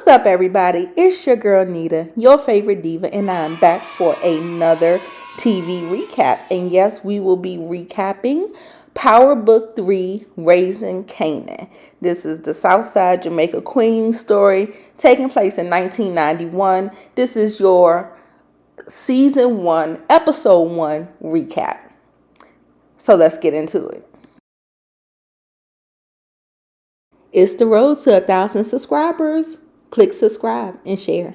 What's up, everybody? It's your girl Nita, your favorite diva, and I'm back for another TV recap. And yes, we will be recapping Power Book 3, Raising Kanan. This is the Southside Jamaica Queen story taking place in 1991. This is your Season 1, Episode 1 recap. So let's get into it. It's the road to 1,000 subscribers. Click subscribe and share.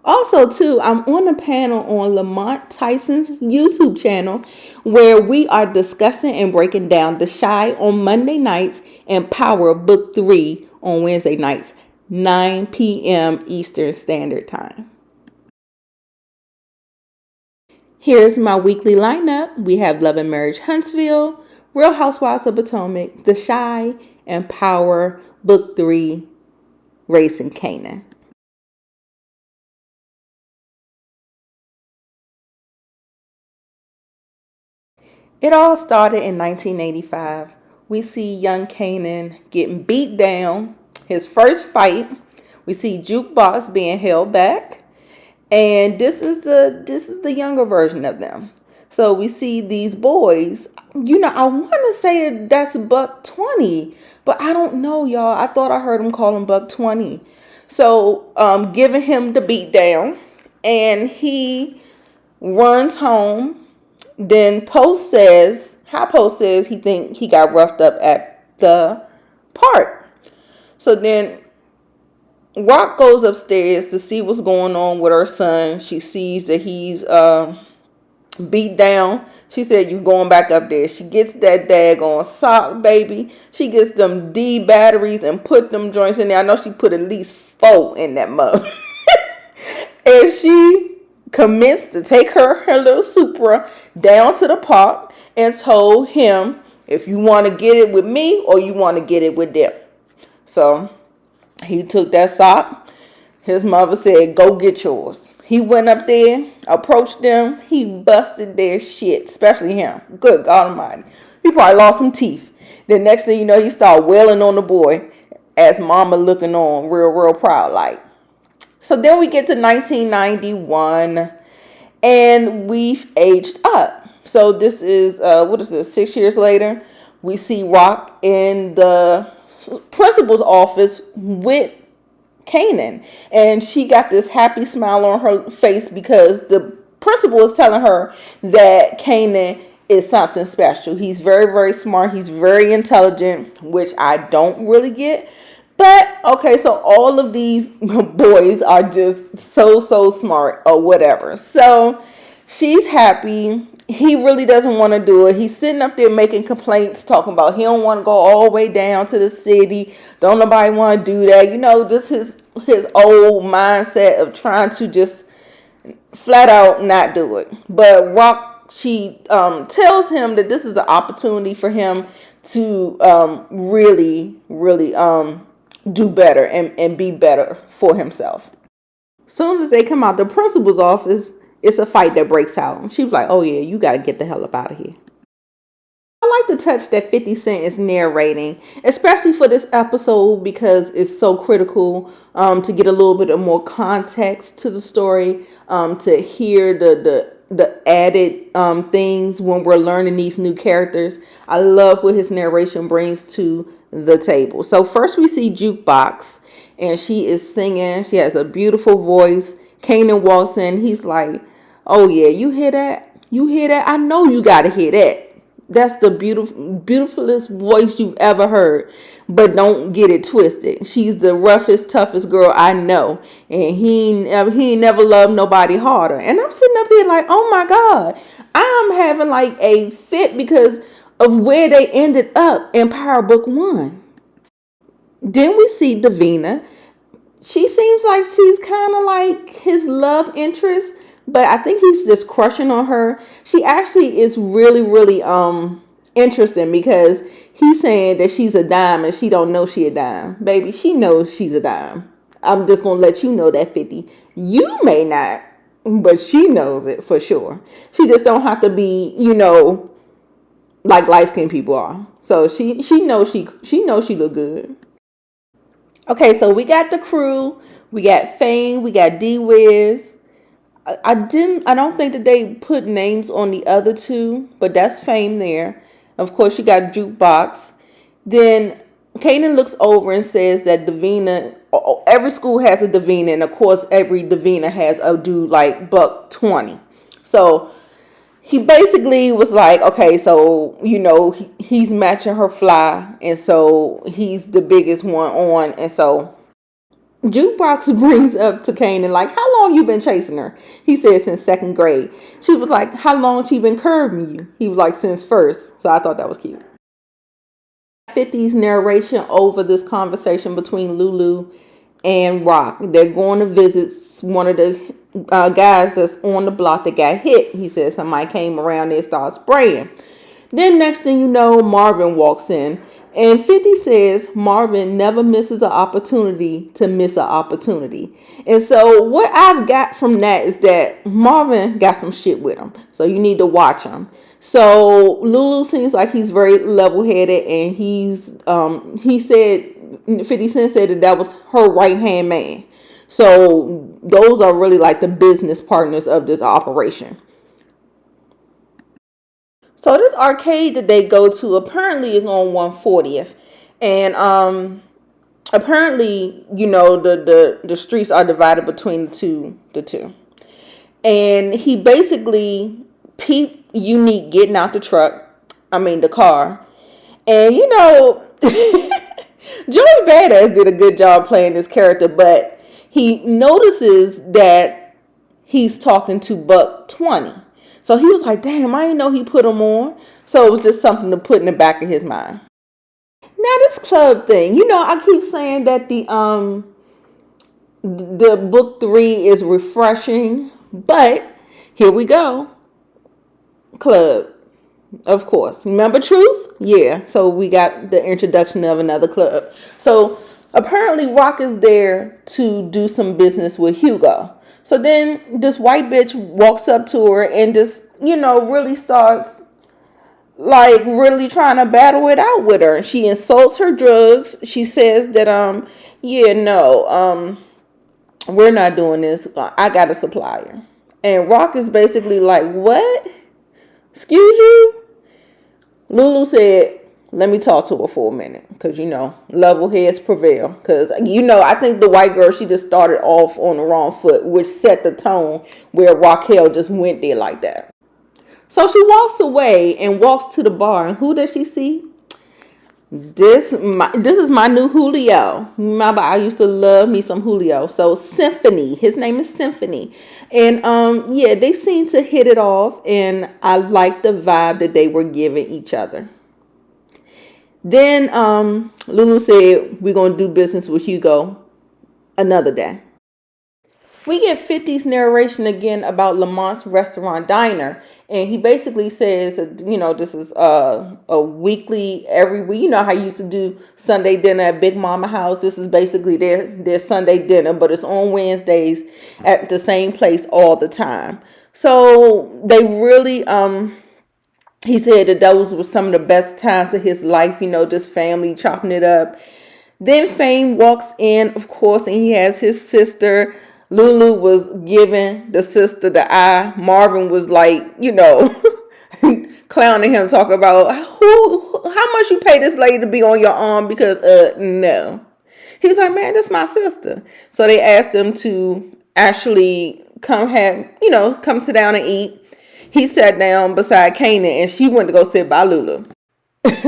Also, too, I'm on a panel on Lamont Tyson's YouTube channel where we are discussing and breaking down The Shy on Monday nights and Power Book 3 on Wednesday nights, 9 p.m. Eastern Standard Time. Here's my weekly lineup. We have Love and Marriage Huntsville, Real Housewives of Potomac, The Shy, and Power Book 3, Raising Kanan. It all started in 1985. We see young Kanan getting beat down, his first fight. We see Jukebox being held back, and this is the younger version of them. So we see these boys. I want to say that's Buck 20, but I don't know, y'all. I thought I heard him call him Buck 20. So giving him the beat down, and he runs home. Then Post says he think he got roughed up at the park. So then Rock goes upstairs to see what's going on with her son. She sees that he's beat down. She said, "You going back up there." She gets that daggone sock, baby. She gets them D batteries and put them joints in there. I know she put at least 4 in that mug. And she commits to take her little Supra down to the park and told him, "If you want to get it with me or you want to get it with them." So he took that sock. His mother said, "Go get yours." He went up there, approached them. He busted their shit, especially him. Good God Almighty. He probably lost some teeth. The next thing you know, he started wailing on the boy as mama looking on real proud like. So then we get to 1991 and we've aged up. So this is, 6 years later. We see Rock in the principal's office with Kanan, and she got this happy smile on her face because the principal is telling her that Kanan is something special. He's very, very smart. He's very intelligent, which I don't really get. But, okay, so all of these boys are just so smart or whatever. So she's happy. He really doesn't want to do it. He's sitting up there making complaints, talking about he don't want to go all the way down to the city. Don't nobody want to do that. This is his old mindset of trying to just flat out not do it. But Rock, she tells him that this is an opportunity for him to really do better and be better for himself. Soon as they come out the principal's office, it's a fight that breaks out. She was like, "Oh yeah, you got to get the hell up out of here." I like the touch that 50 Cent is narrating, especially for this episode because it's so critical to get a little bit of more context to the story, to hear the added things when we're learning these new characters. I love what his narration brings to the table. So first we see Jukebox, and she is singing. She has a beautiful voice. Kanan walks in. He's like, "Oh yeah, you hear that? You hear that? I know you gotta hear that. That's the beautifulest voice you've ever heard. But don't get it twisted. She's the roughest, toughest girl I know. And he ain't never loved nobody harder." And I'm sitting up here like, oh my God. I'm having like a fit because of where they ended up in Power Book 1. Then we see Davina. She seems like she's kind of like his love interest, but I think he's just crushing on her. She actually is really interesting because he's saying that she's a dime and she don't know she a dime. Baby, she knows she's a dime. I'm just going to let you know that, 50. You may not, but she knows it for sure. She just don't have to be, like light-skinned people are. So she knows she look good. Okay, so we got the crew, we got Fame, we got D-Wiz. I don't think that they put names on the other two, but that's Fame there. Of course, you got Jukebox. Then Kanan looks over and says that Davina, every school has a Davina, and of course, every Davina has a dude like Buck 20. So he basically was like, okay, so he's matching her fly, and so he's the biggest one on, and so Jukebox brings up to Kanan, like, how long you been chasing her? He said since second grade. She was like, how long she been curving you? He was like, since first. So I thought that was cute. 50's narration over this conversation between Lulu and Rock. They're going to visit one of the guys that's on the block that got hit. He said somebody came around there and started spraying. Then next thing you know, Marvin walks in. And 50 says Marvin never misses an opportunity to miss an opportunity. And so what I've got from that is that Marvin got some shit with him. So you need to watch him. So Lulu seems like he's very level-headed, and he said, 50 Cent said that was her right-hand man. So those are really like the business partners of this operation. So this arcade that they go to apparently is on 140th. And apparently, the streets are divided between the two. And he basically peeped Unique getting out the car. And Joey Badass did a good job playing this character, but he notices that he's talking to Buck 20. So he was like, damn, I didn't know he put him on. So it was just something to put in the back of his mind. Now this club thing, I keep saying that the book 3 is refreshing, but here we go. Club, of course. Remember Truth? Yeah. So we got the introduction of another club. So apparently Rock is there to do some business with Hugo. So then this white bitch walks up to her and just, really starts like really trying to battle it out with her. She insults her drugs. She says that, we're not doing this. I got a supplier. And Rock is basically like, what? Excuse you? Lulu said, let me talk to her for a minute. Because, level heads prevail. Because, I think the white girl, she just started off on the wrong foot, which set the tone where Raquel just went there like that. So she walks away and walks to the bar. And who does she see? This is my new Julio. Remember, I used to love me some Julio. So Symphony, his name is Symphony, and they seem to hit it off, and I like the vibe that they were giving each other. Then Lulu said we're gonna do business with Hugo another day. We get 50's narration again about Lamont's Restaurant Diner. And he basically says, this is a weekly, every week. You know how you used to do Sunday dinner at Big Mama House? This is basically their Sunday dinner, but it's on Wednesdays at the same place all the time. So they really, he said that those were some of the best times of his life, just family chopping it up. Then Fame walks in, of course, and he has his sister. Lulu was giving the sister the eye. Marvin was like, clowning him, talking about how much you pay this lady to be on your arm because, no. He's like, man, this is my sister. So they asked him to actually come sit down and eat. He sat down beside Kanan and she went to go sit by Lulu.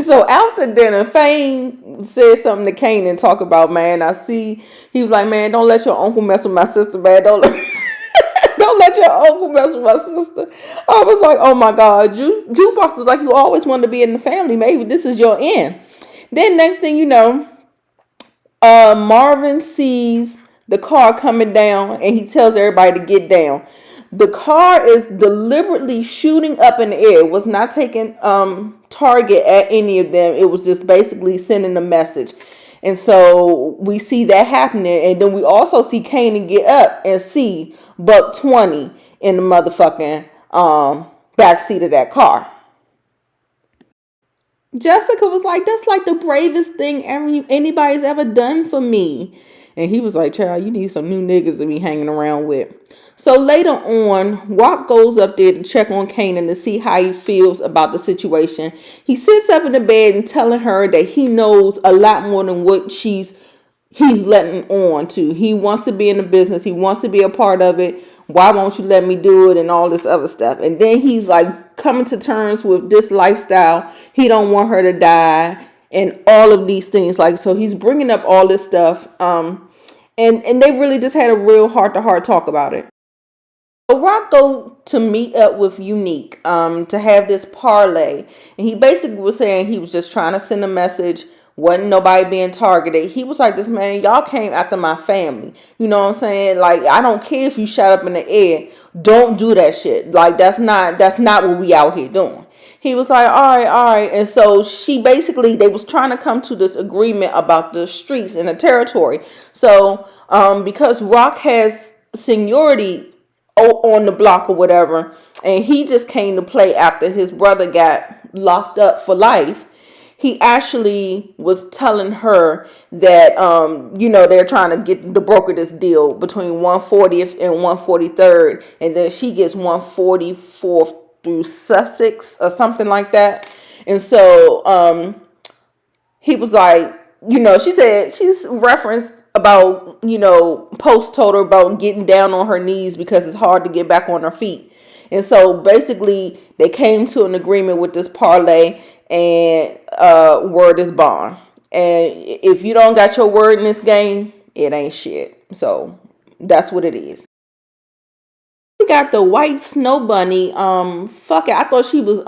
So after dinner, Fame said something to Kanan, talk about, man, he was like, man, don't let your uncle mess with my sister, man. Don't let your uncle mess with my sister. I was like, oh my God. Jukebox was like, you always wanted to be in the family. Maybe this is your end. Then next thing you know, Marvin sees the car coming down and he tells everybody to get down. The car is deliberately shooting up in the air. It was not taking target at any of them. It was just basically sending a message. And so we see that happening. And then we also see Kanan get up and see Buck 20 in the motherfucking backseat of that car. Jessica was like, that's like the bravest thing anybody's ever done for me. And he was like, child, you need some new niggas to be hanging around with. So later on, Rock goes up there to check on Kanan to see how he feels about the situation. He sits up in the bed and telling her that he knows a lot more than what he's letting on to. He wants to be in the business. He wants to be a part of it. Why won't you let me do it and all this other stuff? And then he's like coming to terms with this lifestyle. He don't want her to die and all of these things. Like, so he's bringing up all this stuff. And they really just had a real heart-to-heart talk about it. So Rock go to meet up with Unique to have this parlay. And he basically was saying he was just trying to send a message. Wasn't nobody being targeted. He was like, this man, y'all came after my family. You know what I'm saying? Like, I don't care if you shot up in the air. Don't do that shit. Like, that's not what we out here doing. He was like, all right. And so they was trying to come to this agreement about the streets and the territory. So because Rock has seniority on the block or whatever, and he just came to play after his brother got locked up for life, he actually was telling her that they're trying to broker this deal between 140th and 143rd, and then she gets 144th through Sussex or something like that. And so he was like, she said, she's referenced about, Post told her about getting down on her knees because it's hard to get back on her feet. And so basically they came to an agreement with this parlay, and word is bond. And if you don't got your word in this game, it ain't shit. So that's what it is. We got the white snow bunny. Fuck it. I thought she was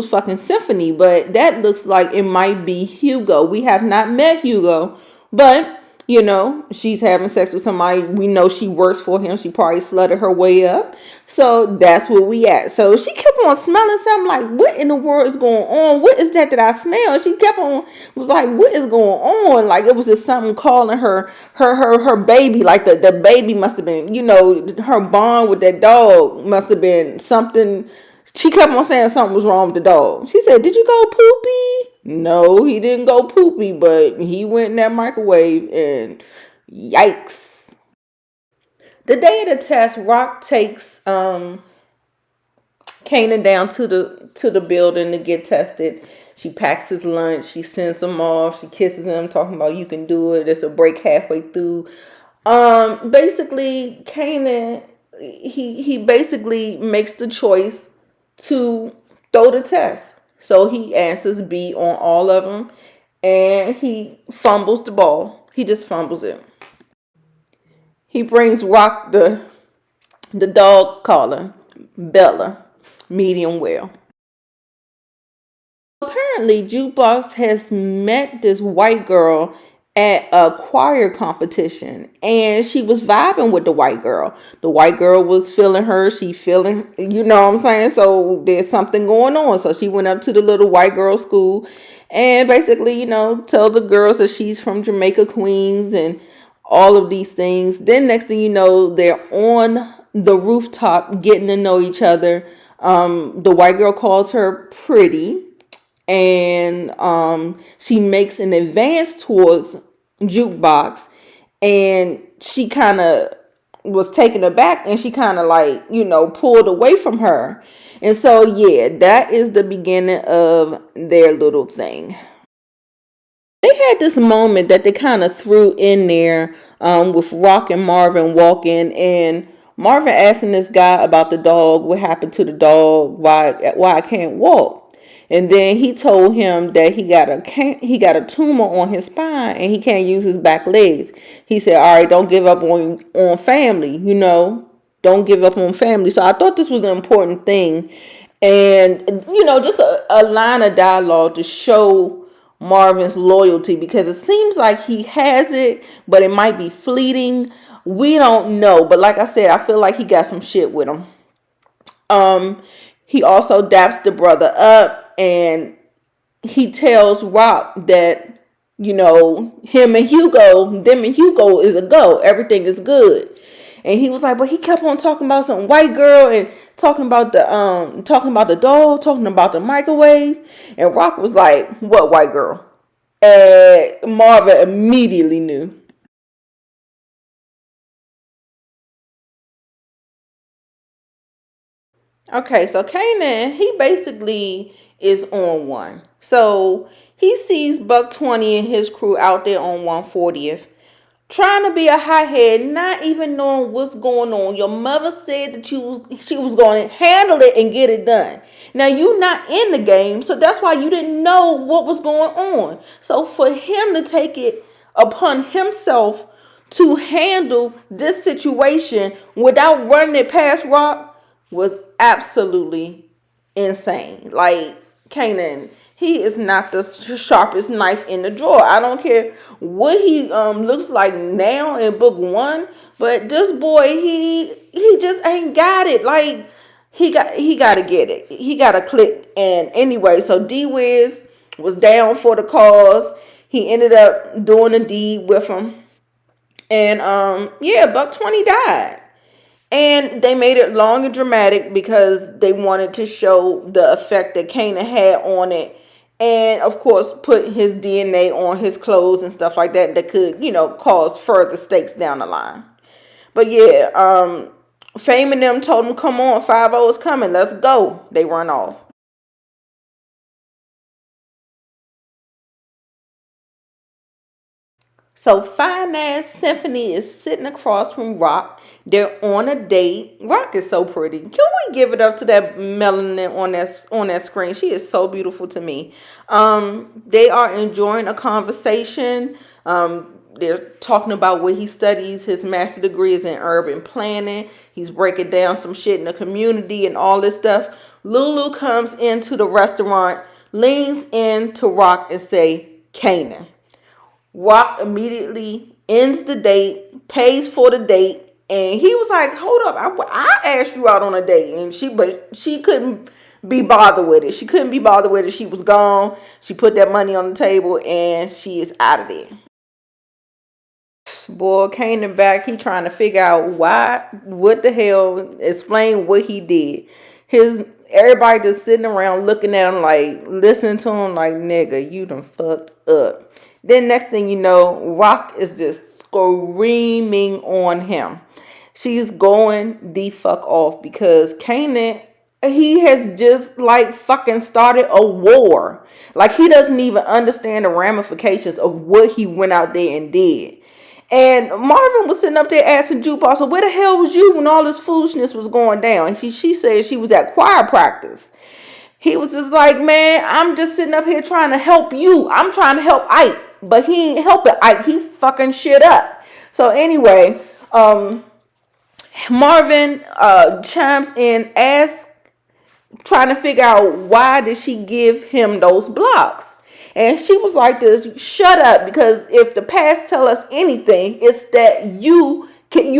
fucking Symphony, but that looks like it might be Hugo. We have not met Hugo, but she's having sex with somebody. We know she works for him. She probably slutted her way up. So that's where we at. So she kept on smelling something, like, what in the world is going on? What is that I smell? She kept on, was like, what is going on? Like, it was just something calling her baby. Like the baby must have been, her bond with that dog must have been something. She kept on saying something was wrong with the dog. She said, did you go poopy? No, he didn't go poopy, but he went in that microwave and yikes. The day of the test, Rock takes Kanan down to the building to get tested. She packs his lunch. She sends him off. She kisses him, talking about you can do it. There's a break halfway through. Basically, Kanan, he basically makes the choice to throw the test. So he answers B on all of them, and he fumbles the ball. He just fumbles it. He brings Rock the dog collar, Bella, medium well. Apparently, Jukebox has met this white girl at a choir competition, and she was vibing with the white girl. The white girl was feeling her. She feeling, you know what I'm saying? So there's something going on. So she went up to the little white girl school and basically, tell the girls that she's from Jamaica, Queens, and all of these things. Then next thing you know, they're on the rooftop getting to know each other. The white girl calls her pretty, and she makes an advance towards Jukebox, and she kind of was taken aback, and she kind of like, pulled away from her. And so yeah, that is the beginning of their little thing. They had this moment that they kind of threw in there with Rock and Marvin walking, and Marvin asking this guy about the dog, what happened to the dog, why I can't walk. And then he told him that he got a tumor on his spine and he can't use his back legs. He said, all right, don't give up on family, don't give up on family. So I thought this was an important thing. And, just a line of dialogue to show Marvin's loyalty, because it seems like he has it, but it might be fleeting. We don't know. But like I said, I feel like he got some shit with him. He also daps the brother up, and he tells Rock that, them and Hugo is a go. Everything is good. And he was like, but he kept on talking about some white girl and talking about the doll, talking about the microwave. And Rock was like, what white girl? And Marvin immediately knew. Okay, so Kanan, he basically is on one. So he sees Buck 20 and his crew out there on 140th, trying to be a hothead, not even knowing what's going on. Your mother said that she was going to handle it and get it done. Now you're not in the game, so that's why you didn't know what was going on. So for him to take it upon himself to handle this situation without running it past Rock was absolutely insane. Like, Kanan, he is not the sharpest knife in the drawer. I don't care what he looks like now in book one, but this boy, he just ain't got it. Like, he gotta get it. He gotta click. And anyway, so D Wiz was down for the cause. He ended up doing a deed with him. And yeah, Buck 20 died. And they made it long and dramatic because they wanted to show the effect that Kanan had on it. And of course, put his DNA on his clothes and stuff like that could, cause further stakes down the line. But yeah, Fame and them told him, come on, 5-0 is coming. Let's go. They run off. So fine ass Symphony is sitting across from Rock. They're on a date. Rock is so pretty. Can we give it up to that melanin on that screen? She is so beautiful to me. They are enjoying a conversation. They're talking about what he studies. His master degree is in urban planning. He's breaking down some shit in the community and all this stuff. Lulu comes into the restaurant, leans into Rock and say, Kanan. Rock immediately ends the date, pays for the date, and he was like, hold up, I asked you out on a date. And she couldn't be bothered with it. She couldn't be bothered with it. She was gone. She put that money on the table and she is out of there. Boy, Kanan back, he trying to figure out what the hell, explain what he did. Everybody just sitting around looking at him like, listening to him like, nigga, you done fucked up. Then next thing you know, Rock is just screaming on him. She's going the fuck off because Kanan, he has just like fucking started a war. Like, he doesn't even understand the ramifications of what he went out there and did. And Marvin was sitting up there asking Jukebox, so where the hell was you when all this foolishness was going down? She said she was at choir practice. He was just like, man, I'm just sitting up here trying to help you. I'm trying to help Ike. But he ain't helping Ike. He fucking shit up. So anyway, Marvin chimes in, asks, trying to figure out why did she give him those blocks. And she was like this, shut up, because if the past tell us anything, it's that you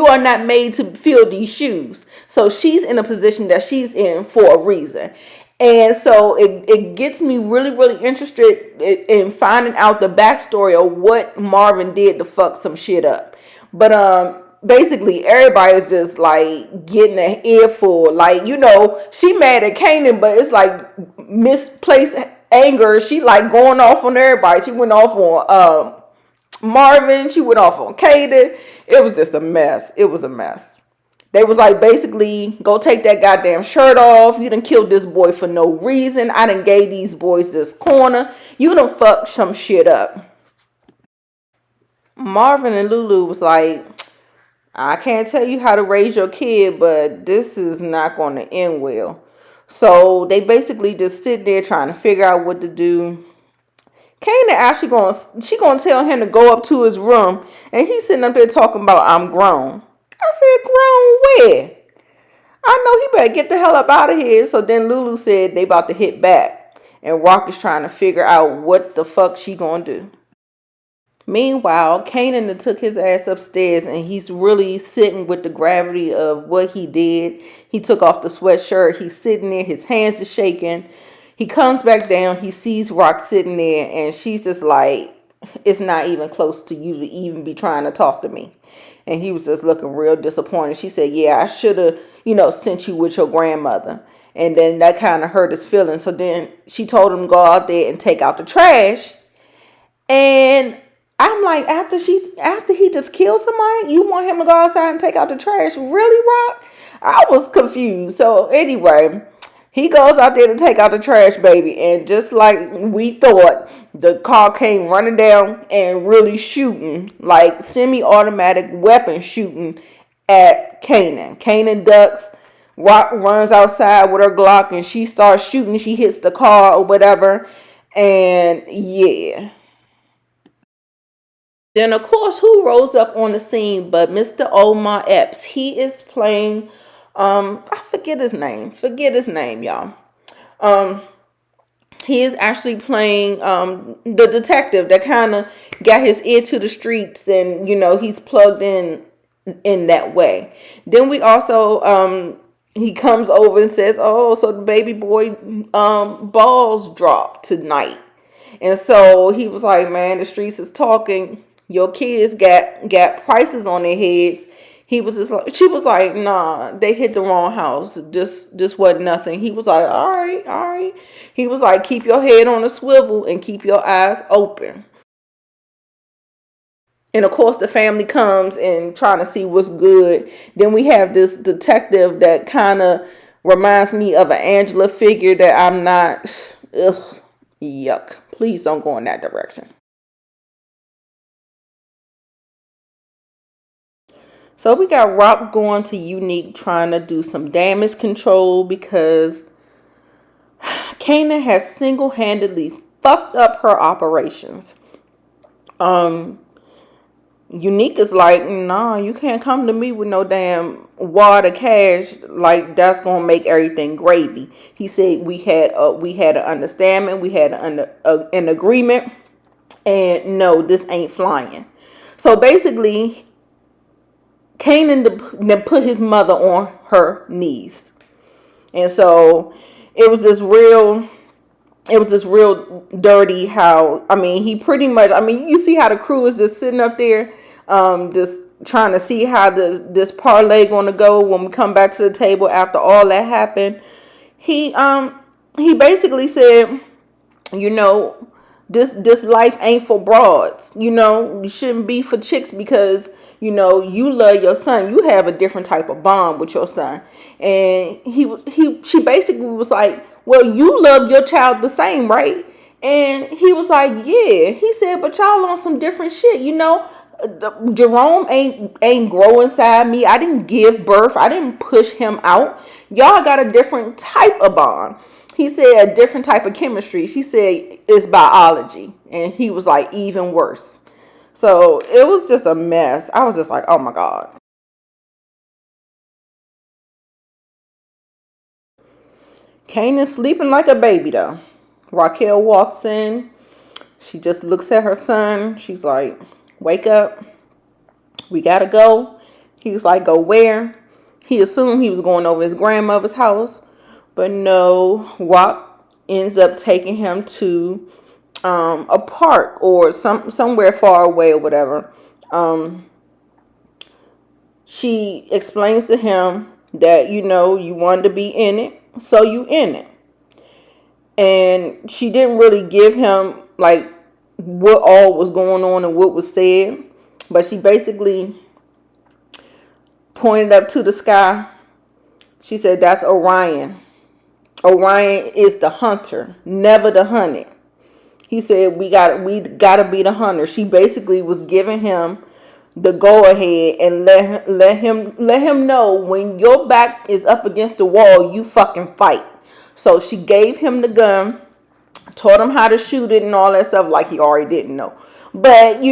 are not made to fill these shoes. So she's in a position that she's in for a reason. And so it gets me really, really interested in finding out the backstory of what Marvin did to fuck some shit up. But basically everybody is just like getting an earful. Like, she mad at Kanan, but it's like misplaced anger. She like going off on everybody. She went off on Marvin. She went off on Kanan. It was just a mess. It was a mess. They was like, basically, go take that goddamn shirt off. You done killed this boy for no reason. I done gave these boys this corner. You done fucked some shit up. Marvin and Lulu was like, I can't tell you how to raise your kid, but this is not going to end well. So they basically just sit there trying to figure out what to do. Kanan actually gonna tell him to go up to his room, and he's sitting up there talking about, I'm grown. I said, grown where? I know he better get the hell up out of here. So then Lulu said they about to hit back. And Rock is trying to figure out what the fuck she gonna do. Meanwhile, Kanan took his ass upstairs and he's really sitting with the gravity of what he did. He took off the sweatshirt. He's sitting there. His hands are shaking. He comes back down. He sees Rock sitting there and she's just like, it's not even close to you to even be trying to talk to me. And he was just looking real disappointed. She said, yeah, I should have, sent you with your grandmother. And then that kind of hurt his feelings. So then she told him to go out there and take out the trash. And I'm like, after he just killed somebody, you want him to go outside and take out the trash? Really, Rock? I was confused. So anyway, he goes out there to take out the trash, baby. And just like we thought, the car came running down and really shooting, like semi-automatic weapon shooting at Kanan. Kanan ducks. Rock runs outside with her Glock and she starts shooting. She hits the car or whatever. And yeah. Then, of course, who rolls up on the scene but Mr. Omar Epps? He is playing, I forget his name. Y'all. He is actually playing the detective that kind of got his ear to the streets and, he's plugged in that way. Then we also, he comes over and says, oh, so the baby boy balls dropped tonight. And so he was like, man, the streets is talking. Your kids got prices on their heads. She was like, nah, they hit the wrong house. This wasn't nothing. He was like, all right. He was like, keep your head on a swivel and keep your eyes open. And of course, the family comes and trying to see what's good. Then we have this detective that kind of reminds me of an Angela figure that I'm not. Ugh, yuck. Please don't go in that direction. So we got Rock going to Unique trying to do some damage control because Kanan has single-handedly fucked up her operations. Unique is like, nah, you can't come to me with no damn wad of cash. Like that's gonna make everything gravy. He said we had an understanding, we had an agreement, and no, this ain't flying. So basically, Kanan put his mother on her knees, and so it was just real dirty. How he pretty much. You see how the crew is just sitting up there, just trying to see how this parlay gonna go when we come back to the table after all that happened. He basically said, this life ain't for broads. You shouldn't be for chicks because you love your son. You have a different type of bond with your son. And she basically was like, well, you love your child the same, right? And he was like, yeah. He said, but y'all on some different shit. Jerome ain't grow inside me. I didn't give birth. I didn't push him out. Y'all got a different type of bond. He said a different type of chemistry. She said it's biology. And he was like, even worse. So it was just a mess. I was just like, oh my God. Kanan's sleeping like a baby though. Raquel walks in. She just looks at her son. She's like, wake up. We gotta go. He's like, go where? He assumed he was going over his grandmother's house. But no, Rock ends up taking him to a park or somewhere far away or whatever. She explains to him that, you wanted to be in it, so you in it. And she didn't really give him like what all was going on and what was said. But she basically pointed up to the sky. She said, that's Orion. Orion is the hunter, never the hunted. He said, we gotta be the hunter. She basically was giving him the go ahead and let him know when your back is up against the wall, you fucking fight. So she gave him the gun, taught him how to shoot it and all that stuff like he already didn't know. But,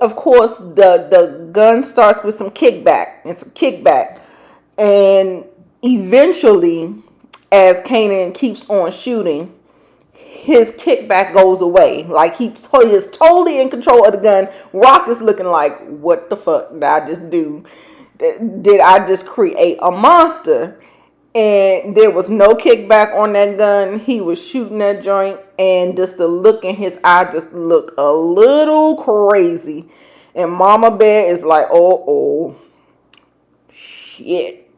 of course, the gun starts with some kickback. And eventually, as Kanan keeps on shooting, his kickback goes away. Like he is totally in control of the gun. Rock is looking like, what the fuck did I just do? Did I just create a monster? and there was no kickback on that gun. He was shooting that joint, and just the look in his eye just looked a little crazy. And Mama Bear is like, oh, shit.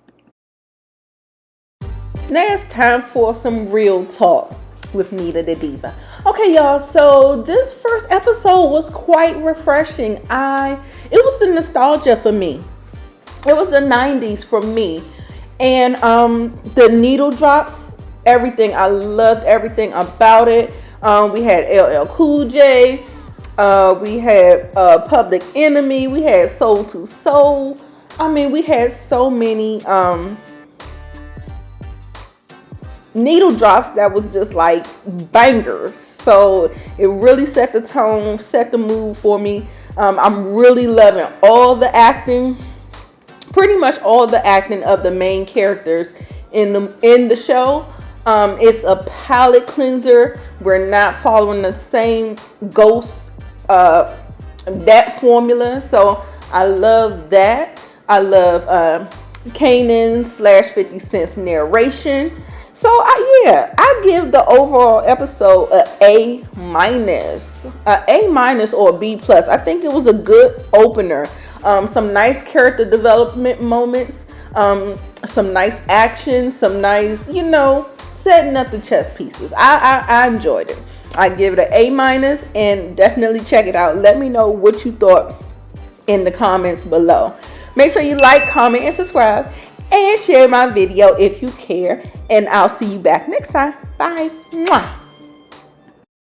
Now it's time for some real talk with Nita the Diva. Okay, y'all, so this first episode was quite refreshing. It was the nostalgia for me. It was the 90s for me. And the needle drops, everything. I loved everything about it. We had LL Cool J. We had Public Enemy. We had Soul to Soul. I mean, we had so many needle drops that was just like bangers. So it really set the tone, set the mood for me. I'm really loving all the acting, pretty much all the acting of the main characters in the show. It's a palate cleanser. We're not following the same ghost that formula. So I love that. I love Kanan / 50 Cent's narration. So I give the overall episode A-, A- or B+. I think it was a good opener. Some nice character development moments, some nice action, some nice, setting up the chess pieces. I enjoyed it. I give it an A-, and definitely check it out. Let me know what you thought in the comments below. Make sure you like, comment, and subscribe, and share my video if you care. And I'll see you back next time. Bye. Mwah.